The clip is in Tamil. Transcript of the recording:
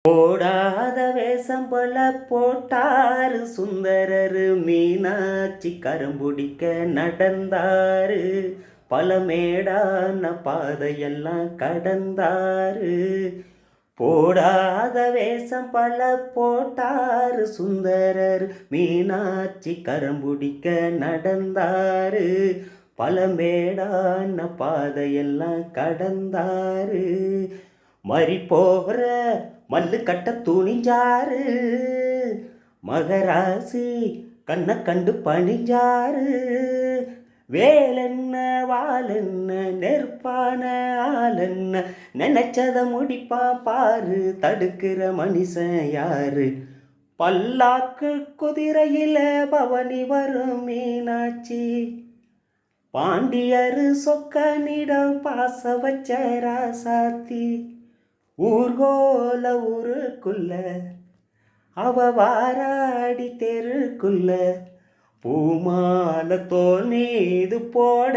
போடாத வேஷம் போல போட்டாரு சுந்தரரு, மீனாட்சி கரும்புடிக்க நடந்தாரு, பல மேடான பாதையெல்லாம் கடந்தாரு. போடாத வேஷம் பல போட்டாரு சுந்தரர், மீனாட்சி கரும்புடிக்க நடந்தாரு, பல மேடான பாதையெல்லாம் கடந்தாரு. மறி போகிற மல்லு கட்ட துணிஞ்சாரு, மகராசி கண்ணை கண்டு பணிஞ்சாரு. வேலென்ன வாலென்ன நெருப்பான ஆளென்ன, நினைச்சத முடிப்பா பாரு, தடுக்கிற மனுஷன் யாரு? பல்லாக்கு குதிரையில பவனி வரும் மீனாட்சி, பாண்டியரு சொக்கனிடம் பாச வச்ச ராசாத்தி. ஊர்கோல ஊருக்குள்ள அவ வாராடி தெருக்குள்ள, பூமால தோல் மீது போட